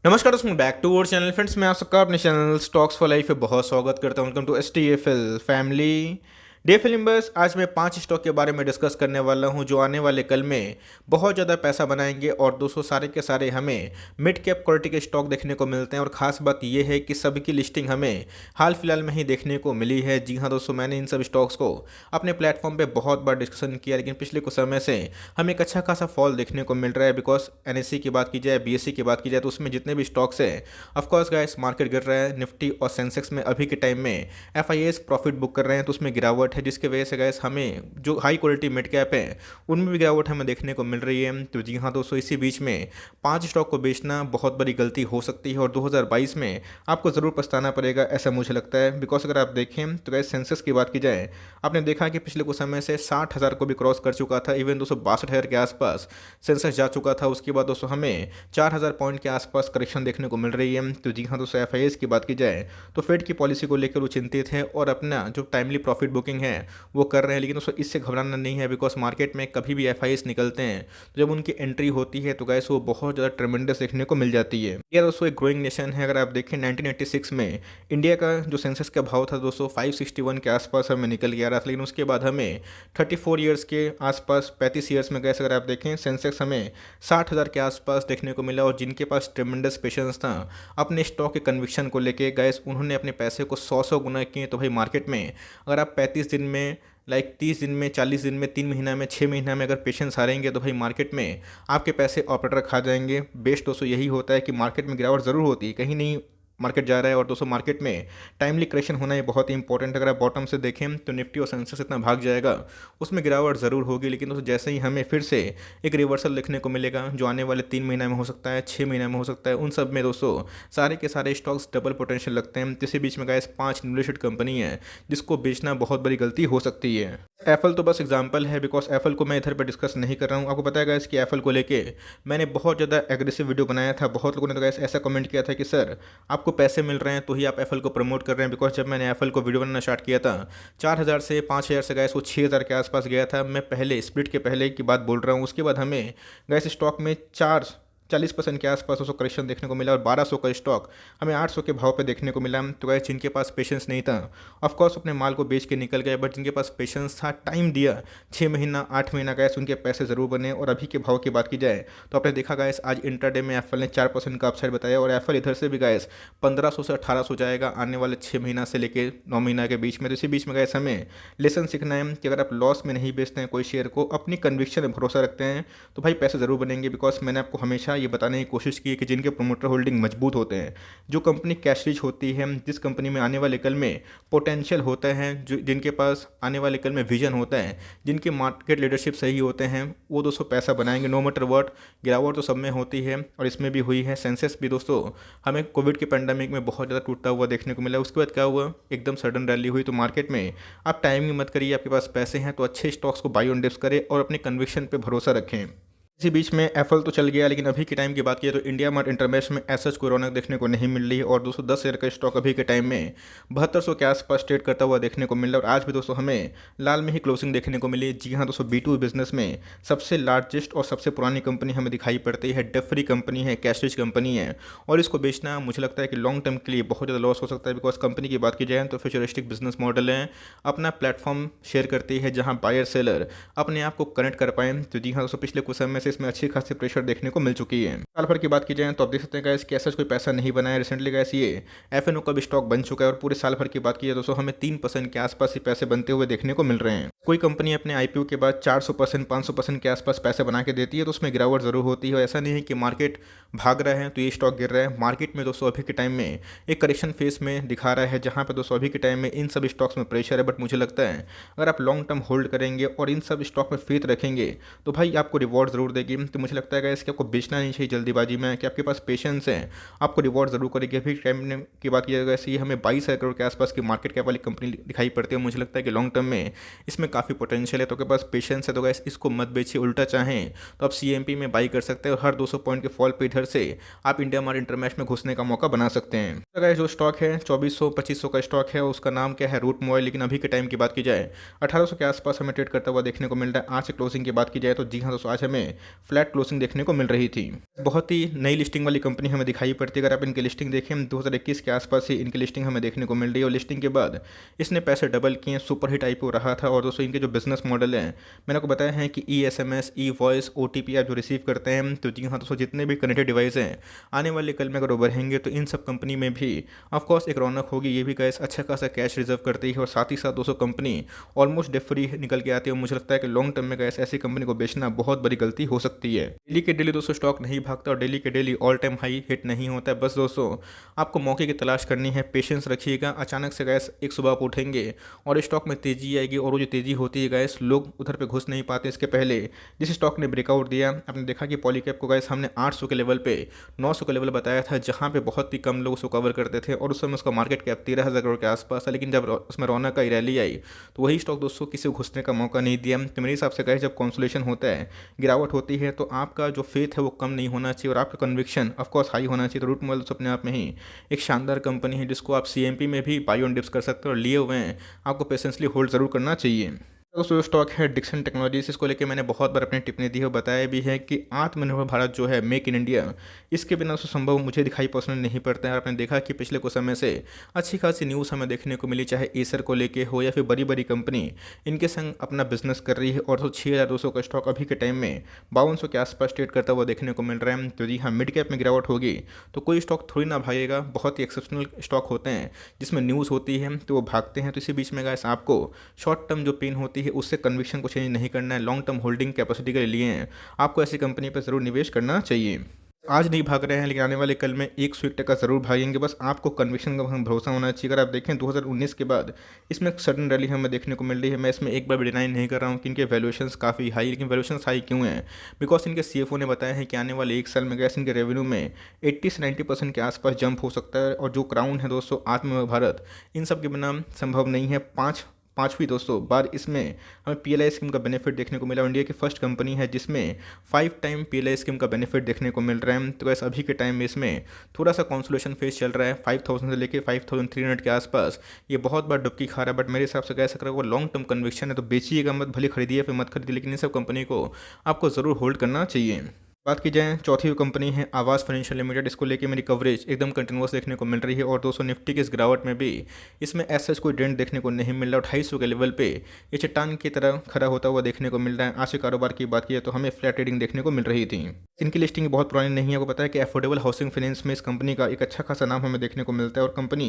नमस्कार दोस्तों, back to our channel. Friends, मैं आप सबका अपने चैनल स्टॉक्स फॉर लाइफ पे बहुत स्वागत करता हूं। Welcome to STFL family. Day filmers, आज मैं 5 स्टॉक के बारे में डिस्कस करने वाला हूं जो आने वाले कल में बहुत ज़्यादा पैसा बनाएंगे। और दोस्तों, सारे के सारे हमें मिड कैप क्वालिटी के स्टॉक देखने को मिलते हैं। और ख़ास बात यह है कि सभी की लिस्टिंग हमें हाल फिलहाल में ही देखने को मिली है। जी हाँ दोस्तों, मैंने इन सब स्टॉक्स को अपने प्लेटफॉर्म पे बहुत बार डिस्कशन किया, लेकिन पिछले कुछ समय से हमें एक अच्छा खासा फॉल देखने को मिल रहा है। बिकॉज NSE की बात की जाए, BSE की बात की जाए, तो उसमें जितने भी स्टॉक्स हैं, ऑफकोर्स गाइस, मार्केट गिर रहा है। निफ्टी और सेंसेक्स में अभी के टाइम में FIAs प्रॉफिट बुक कर रहे हैं, तो उसमें गिरावट है, जिसकी वजह से गाइस हमें जो हाई क्वालिटी मिड कैप है उनमें भी गिरावट हमें देखने को मिल रही है। तो जी हाँ दोस्तों, इसी बीच में 5 स्टॉक को बेचना बहुत बड़ी गलती हो सकती है और 2022 में आपको ज़रूर पछताना पड़ेगा, ऐसा मुझे लगता है। बिकॉज अगर आप देखें तो गाइस, सेंसेक्स की बात की जाए, आपने देखा कि पिछले कुछ समय से 60,000 को भी क्रॉस कर चुका था। इवन 262,000 के आसपास सेंसेक्स जा चुका था। उसके बाद दोस्तों हमें 4,000 पॉइंट के आसपास करेक्शन देखने को मिल रही है। तो जी हाँ दोस्तों, FIAs की बात की जाए तो फेड की पॉलिसी को लेकर वो चिंतित है और अपना जो टाइमली प्रॉफिट बुकिंग है वो कर रहे हैं। लेकिन दोस्तों, इससे घबराना नहीं है। बिकॉज मार्केट में कभी भी FIAs निकलते हैं तो जब उनकी एंट्री होती है तो गैस वो बहुत ज़्यादा ट्रेमेंडस देखने को मिल जाती है। इंडिया दोस्तों एक ग्रोइंग नेशन है। अगर आप देखें 1986 में इंडिया का जो सेंसेक्स का भाव था दोस्तों 561 के आसपास हमें निकल गया रहा था। लेकिन उसके बाद हमें 34 ईयर्स के आसपास, 35 ईयर्स में गैस अगर आप देखें, सेंसेक्स हमें 60,000 के आसपास देखने को मिला। और जिनके पास ट्रेमेंडस पेशेंस था अपने स्टॉक के कन्विक्शन को लेके, गैस उन्होंने अपने पैसे को 100 गुना किए। तो भाई मार्केट में अगर आप 35 दिन में, 30 दिन में, 40 दिन में, 3 महीना में, 6 महीना में अगर पेशेंस हारेंगे तो भाई मार्केट में आपके पैसे ऑपरेटर खा जाएंगे। बेस्ट दोस्तों यही होता है कि मार्केट में गिरावट ज़रूर होती है, कहीं नहीं मार्केट जा रहा है। और दोस्तों, मार्केट में टाइमली करेक्शन होना ये बहुत ही इंपॉर्टेंट है। अगर आप बॉटम से देखें तो निफ्टी और सेंसेक्स इतना भाग जाएगा, उसमें गिरावट ज़रूर होगी। लेकिन दोस्तों, जैसे ही हमें फिर से एक रिवर्सल देखने को मिलेगा जो आने वाले 3 महीना में हो सकता है, 6 महीना में हो सकता है, उन सब में दोस्तों सारे के सारे स्टॉक्स डबल पोटेंशियल लगते हैं। इसी बीच में गाइस 5 लिस्टेड कंपनी है जिसको बेचना बहुत बड़ी गलती हो सकती है। एप्पल तो बस एग्जांपल है। बिकॉज एप्पल को मैं इधर पर डिस्कस नहीं कर रहा हूँ। आपको पता है गाइस कि एप्पल को लेके मैंने बहुत ज़्यादा एग्रेसिव वीडियो बनाया था। बहुत लोगों ने तो गाइस ऐसा कमेंट किया था कि सर, आपको पैसे मिल रहे हैं तो ही आप एप्पल को प्रमोट कर रहे हैं। बिकॉज जब मैंने एप्पल को वीडियो बनाना स्टार्ट किया था 4,000 से 5,000 से गैस वो 6,000 के आसपास गया था। मैं पहले स्प्लिट के पहले की बात बोल रहा हूँ। उसके बाद हमें गैस स्टॉक में 40% के आसपास उसको करेक्शन देखने को मिला और 1,200 का स्टॉक हमें 800 के भाव पे देखने को मिला। तो गैस जिनके पास पेशेंस नहीं था ऑफकोर्स अपने माल को बेच के निकल गए, बट जिनके पास पेशेंस था, टाइम दिया 6 महीना 8 महीना, गैस उनके पैसे ज़रूर बने। और अभी के भाव की बात की जाए तो आपने देखा गैस आज इंट्राडे में एप्पल ने 4% का अपसाइड बताया और एप्पल इधर से भी गैस 1,500 से 1,800 जाएगा आने वाले 6 महीना से लेकर 9 महीना के बीच में। तो इसी बीच में गैस हमें लेसन सीखना है कि अगर आप लॉस में नहीं बेचते हैं कोई शेयर को, अपनी कन्विक्शन में भरोसा रखते हैं, तो भाई पैसे ज़रूर बनेंगे। बिकॉज मैंने आपको हमेशा ये बताने की कोशिश की है कि जिनके प्रोमोटर होल्डिंग मजबूत होते हैं, जो कंपनी कैश रिच होती है, जिस कंपनी में आने वाले कल में पोटेंशियल होता है, जो जिनके पास आने वाले कल में विजन होता है, जिनके मार्केट लीडरशिप सही होते हैं, वो दोस्तों पैसा बनाएंगे नो मैटर व्हाट। गिरावट तो सब में होती है और इसमें भी हुई है। सेंसेक्स भी दोस्तों हमें कोविड के पैंडेमिक में बहुत ज़्यादा टूटता हुआ देखने को मिला। उसके बाद क्या हुआ, एकदम सडन रैली हुई। तो मार्केट में आप टाइमिंग मत करिए, आपके पास पैसे हैं तो अच्छे स्टॉक्स को बाई ऑन डिप्स करें और अपने कन्विक्शन पे भरोसा रखें। इसी बीच में एप्पल तो चल गया, लेकिन अभी के टाइम की बात की तो इंडिया मार्ट इंटरमेश में ऐसा कोई रौनक देखने को नहीं मिल रही है। और 210 शेयर का स्टॉक अभी के टाइम में 7200 के आसपास ट्रेड करता हुआ देखने को मिल रहा है। और आज भी दोस्तों हमें लाल में ही क्लोजिंग देखने को मिली। जी हाँ दोस्तों, B2 बिजनेस में सबसे लार्जेस्ट और सबसे पुरानी कंपनी हमें दिखाई पड़ती है, डेट फ्री कंपनी है, कैश रिच कंपनी है। और इसको बेचना मुझे लगता है कि लॉन्ग टर्म के लिए बहुत ज़्यादा लॉस हो सकता है। बिकॉज कंपनी की बात की जाए तो फ्यूचरिस्टिक बिजनेस मॉडल है, अपना प्लेटफॉर्म शेयर करती है जहाँ बायर सेलर अपने आप को कनेक्ट कर पाएँ। तो जी हाँ दोस्तों, पिछले कुछ समय से इसमें अच्छी खासी प्रेशर देखने को मिल चुकी है। साल भर की बात की जाए तो आप देख सकते हैं गैस कि ऐसा कोई पैसा नहीं बनाया। रिसेंटली गैस ये FNO का भी स्टॉक बन चुका है और पूरे साल भर की बात की जाए दोस्तों हमें 3% के आसपास ही पैसे बनते हुए देखने को मिल रहे हैं। कोई कंपनी अपने IPO के बाद 400%, 500% के आसपास पैसे बना के देती है तो उसमें गिरावट जरूर होती है। ऐसा नहीं है कि मार्केट भाग रहा है तो ये स्टॉक गिर रहा है। मार्केट में दोस्तों अभी के टाइम में एक करेक्शन फेस में दिखा रहा है, जहाँ पे दोस्तों अभी के टाइम में इन सब स्टॉक्स में प्रेशर है। बट मुझे लगता है अगर आप लॉन्ग टर्म होल्ड करेंगे और इन सब स्टॉक में फेथ रखेंगे तो भाई आपको रिवॉर्ड जरूर देगी। तो मुझे लगता है गैस कि आपको बेचना नहीं चाहिए जल्दीबाजी में, कि आपके पास पेशेंस है, आपको रिवॉर्ड जरूर करेगी। अभी टाइम की बात की जाए वैसे ये हमें 22,000 करोड़ के आसपास की मार्केट कैप वाली कंपनी दिखाई पड़ती है। मुझे लगता है कि लॉन्ग टर्म में इसमें काफ़ी पोटेंशियल है। तो आपके पास पेशेंस है तो गैस इसको मत बेचिए। उल्टा चाहें तो आप CMP में बाई कर सकते हैं और हर 200 पॉइंट के फॉल पे इधर से आप इंडिया मार्ट इंटरमेश में घुसने का मौका बना सकते हैं। तो गैस जो स्टॉक है 2400-2500 का स्टॉक है, उसका नाम क्या है, रूट मोबाइल। लेकिन अभी के टाइम की बात की जाए 1800 के आसपास हमें ट्रेड करता हुआ देखने को मिल रहा है। आज से क्लोजिंग की बात की जाए तो जी हाँ दोस्तों आज हमें फ्लैट क्लोजिंग देखने को मिल रही थी। बहुत बहुत ही नई लिस्टिंग वाली कंपनी हमें दिखाई पड़ती है। अगर आप इनकी लिस्टिंग देखें 2021 के आसपास ही इनकी लिस्टिंग हमें देखने को मिल रही है और लिस्टिंग के बाद इसने पैसे डबल किए, सुपर हिट आईपीओ रहा था। और दोस्तों इनके जो बिजनेस मॉडल हैं मैंने आपको बताया है कि ई एसएमएस, ई वॉइस, ओटीपी आप जो रिसीव करते हैं, तो जी हाँ दोस्तों जितने भी कनेक्टेड डिवाइस हैं आने वाले कल में अगर वो बढ़ेंगे तो इन सब कंपनी में भी ऑफकोर्स एक रौनक होगी। ये भी गैस अच्छा खासा कैश रिजर्व करती है और साथ ही साथ दोस्तों कंपनी ऑलमोस्ट डेट फ्री निकल के आती है। और मुझे लगता है कि लॉन्ग टर्म में गैस ऐसी कंपनी को बेचना बहुत बड़ी गलती हो सकती है। डेली के डेली दोस्तों स्टॉक नहीं भागता और डेली के daily all time high hit नहीं होता है। बस दोस्तों आपको मौके की तलाश करनी है, पेशेंस रखिएगा। अचानक से गैस एक सुबह आप उठेंगे और स्टॉक में तेजी आएगी और वो जो तेजी होती है गैस लोग उधर पे घुस नहीं पाते। इसके पहले जिस स्टॉक ने ब्रेकआउट दिया आपने देखा कि पॉलीकैप को गैस हमने 800 के लेवल पे 900 के लेवल बताया था, जहाँ पे बहुत ही कम लोग उसको कवर करते थे और उस समय उसका मार्केट कैप 13,000 करोड़ के आसपास था। लेकिन जब उसमें रौनक का रैली आई तो वही स्टॉक दोस्तों किसी को घुसने का मौका नहीं दिया। तो मेरे हिसाब से गैस जब कॉन्सोलेशन होता है, गिरावट होती है, तो आपका जो फेथ है वो कम नहीं होना चाहिए और आपका कन्विक्शन ऑफकोर्स हाई होना चाहिए। तो रूट मोबाइल अपने आप में ही एक शानदार कंपनी है जिसको आप सीएमपी में भी बाई ऑन डिप्स कर सकते हो और लिए हुए हैं, आपको पेशेंसली होल्ड ज़रूर करना चाहिए। दोस्तों स्टॉक है डिक्सन टेक्नोलॉजीज, इसको लेके मैंने बहुत बार अपनी टिप्पणी दी है, बताया भी है कि आत्मनिर्भर भारत जो है, मेक इन इंडिया, इसके बिना उसको संभव मुझे दिखाई पर्सनली नहीं पड़ता है। आपने देखा कि पिछले कुछ समय से अच्छी खासी न्यूज़ हमें देखने को मिली, चाहे एसर को लेके हो या फिर बड़ी बड़ी कंपनी इनके संग अपना बिजनेस कर रही है। और तो 6,200 का स्टॉक अभी के टाइम में 5200 के आसपास ट्रेड करता हुआ देखने को मिल रहा है। तो जी हाँ, मिड कैप में गिरावट होगी तो कोई स्टॉक थोड़ी ना भागेगा। बहुत ही एक्सेप्शनल स्टॉक होते हैं जिसमें न्यूज़ होती है तो वो भागते हैं। तो इसी बीच में गाइस आपको शॉर्ट टर्म जो पेन होती है उससे कन्विक्शन को चेंज नहीं करना है, लॉन्ग टर्म होल्डिंग कैपेसिटी के लिए हैं आपको ऐसी कंपनी पर ज़रूर निवेश करना चाहिए। आज नहीं भाग रहे हैं लेकिन आने वाले कल में 101% ज़रूर भागेंगे। बस आपको कन्विक्शन का भरोसा होना चाहिए। अगर आप देखें 2019 के बाद इसमें एक सडन रैली हमें देखने को मिल रही है। मैं इसमें एक बार भी डिनाई नहीं कर रहा हूँ कि इनके वैल्यूएशंस काफ़ी हाई, लेकिन वैल्यूएशंस हाई क्यों हैं? बिकॉज इनके सीएफओ ने बताया है कि आने वाले एक साल में गैस इनके रेवेन्यू में 80 से 90% के आसपास जंप हो सकता है। और जो क्राउन है दोस्तों आत्मनिर्भर भारत, इन सब के बिना संभव नहीं है। पाँचवीं दोस्तों बार इसमें हमें पीएलआई स्कीम का बेनिफिट देखने को मिला। इंडिया की फर्स्ट कंपनी है जिसमें 5 टाइम पीएलआई स्कीम का बेनिफिट देखने को मिल रहा है। तो वैसे अभी के टाइम में इसमें थोड़ा सा कॉन्सोलेशन फेज चल रहा है, 5,000 से लेकर 5,300 के आसपास ये बहुत बार डुबकी खा रहा है। बट मेरे हिसाब से कह सकता है वो लॉन्ग टर्म कन्विक्शन है तो बेचिएगा मत, भले खरीदिए फिर मत खरीदिए, लेकिन इन सब कंपनी को आपको ज़रूर होल्ड करना चाहिए। बात की जाए चौथी कंपनी है आवास फाइनेंशियल लिमिटेड, इसको लेके मेरी कवरेज एकदम कंटिन्यूस देखने को मिल रही है। और 200 निफ्टी की इस गिरावट में भी इसमें ऐसा कोई डेंट देखने को नहीं मिल रहा। 250 के लेवल पे ये चट्टान की तरह खड़ा होता हुआ देखने को मिल रहा है। आज के कारोबार की बात की तो हमें फ्लैट ट्रेडिंग देखने को मिल रही थी। इनकी लिस्टिंग बहुत पुरानी नहीं है। आपको पता है कि अफोर्डेबल हाउसिंग फाइनेंस में इस कंपनी का एक अच्छा खासा नाम हमें देखने को मिलता है और कंपनी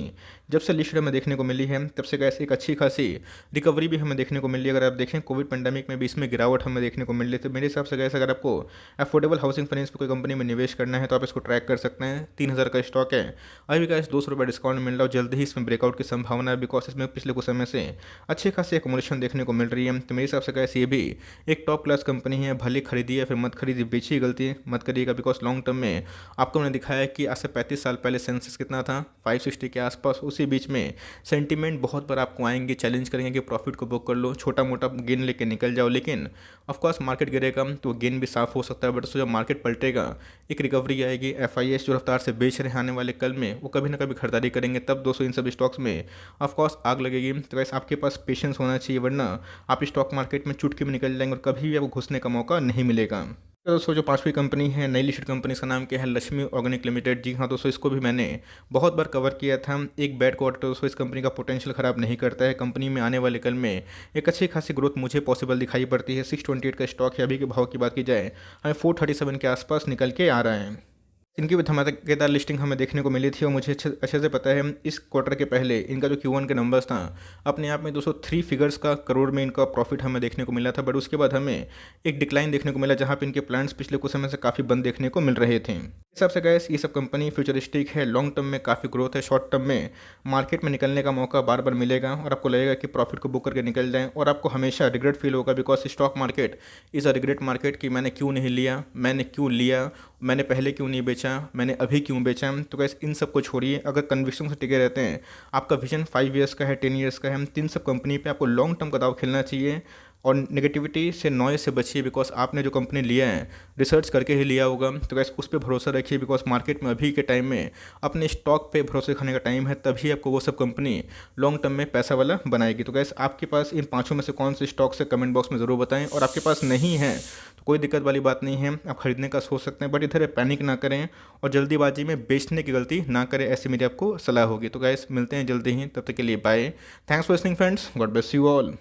जब से लिस्टेड हमें देखने को मिली है तब से कैसे एक अच्छी खासी रिकवरी भी हमें देखने को मिली है। अगर आप देखें कोविड पेंडेमिक में भी इसमें गिरावट हमें देखने को मिल रही थी। मेरे हिसाब से कैसे अगर आपको अफोर्डेबल हाउसिंग फाइनेंस पर कोई कंपनी में निवेश करना है तो आप इसको ट्रैक कर सकते हैं। 3,000 का स्टॉक है, अभी भी गाइस 200 रुपये डिस्काउंट मिल रहा है। जल्द ही इसमें ब्रेकआउट की संभावना है बिकॉज इसमें पिछले कुछ समय से अच्छी खासी एकोमोडेशन देखने को मिल रही है। तो मेरे हिसाब से गाइस ये भी एक टॉप क्लास कंपनी है। भले खरीदिए फिर मत खरीदिए, बेचिए गलती मत करिएगा बिकॉज लॉन्ग टर्म में आपको मैंने दिखाया कि आज से 35 साल पहले सेंसेक्स कितना था, 560 के आसपास। उसी बीच में सेंटीमेंट बहुत बार आपको आएंगे, चैलेंज करेंगे कि प्रॉफिट को बुक कर लो, छोटा मोटा गेन लेके निकल जाओ। लेकिन ऑफकोर्स मार्केट गिरेगा तो गेन भी साफ हो सकता है, बट उससे जब मार्केट पलटेगा एक रिकवरी आएगी। एफआईएस जो रफ्तार से बेच रहे हैं आने वाले कल में वो कभी ना कभी खरीदारी करेंगे, तब दोस्तों इन सब स्टॉक्स में ऑफकोर्स आग लगेगी। तो वैसे आपके पास पेशेंस होना चाहिए, वरना आप स्टॉक मार्केट में चुटकी में निकल जाएंगे और कभी भी आपको घुसने का मौका नहीं मिलेगा। तो दोस्तों जो पांचवी कंपनी है नई लिस्टेड कंपनी, इसका नाम क्या है? Lakshmi organic limited. जी हाँ दोस्तों, इसको भी मैंने बहुत बार कवर किया था। एक बैड क्वार्टर दोस्तों इस कंपनी का पोटेंशियल खराब नहीं करता है। कंपनी में आने वाले कल में एक अच्छी खासी ग्रोथ मुझे पॉसिबल दिखाई पड़ती है। 628 का स्टॉक है, अभी के भाव की बात की जाए हमें 437 के आसपास निकल के आ रहा है। इनकी भी धमाकेदार लिस्टिंग हमें देखने को मिली थी और मुझे अच्छे से पता है इस क्वार्टर के पहले इनका जो Q1 के नंबर्स था अपने आप में 203 फिगर्स का करोड़ में इनका प्रॉफिट हमें देखने को मिला था। बट उसके बाद हमें एक डिक्लाइन देखने को मिला जहां पे इनके प्लांट्स पिछले कुछ समय से काफ़ी बंद देखने को मिल रहे थे। इस हिसाब से गैस ये सब कंपनी फ्यूचरिस्टिक है, लॉन्ग टर्म में काफ़ी ग्रोथ है, शॉर्ट टर्म में मार्केट में निकलने का मौका बार बार मिलेगा और आपको लगेगा कि प्रॉफिट को बुक करके निकल जाएँ और आपको हमेशा रिग्रेट फील होगा because stock market is a regret market कि मैंने क्यों नहीं लिया, मैंने क्यों लिया, मैंने पहले क्यों नहीं बेचा, मैंने अभी क्यों बेचा। तो गैस इन सब को छोड़िए, अगर कन्विक्शन से टिके रहते हैं, आपका विजन 5 ईयर्स का है, 10 ईयर्स का है, तीन सब कंपनी पे आपको लॉन्ग टर्म का दाव खेलना चाहिए। और नेगेटिविटी से नॉइज़ से बचिए, बिकॉज आपने जो कंपनी लिया है रिसर्च करके ही लिया होगा। तो गैस उस पर भरोसा रखिए, बिकॉज मार्केट में अभी के टाइम में अपने स्टॉक पे भरोसे खाने का टाइम है, तभी आपको वो सब कंपनी लॉन्ग टर्म में पैसा वाला बनाएगी। तो गैस आपके पास इन पाँचों में से कौन से स्टॉक्स है कमेंट बॉक्स में ज़रूर बताएं, और आपके पास नहीं है तो कोई दिक्कत वाली बात नहीं है, आप खरीदने का सोच सकते हैं, बट इधर पैनिक ना करें और जल्दीबाजी में बेचने की गलती ना करें, ऐसी मेरी आपको सलाह होगी। तो गैस मिलते हैं जल्दी ही, तब तक के लिए bye. Thanks for listening friends, god bless you all.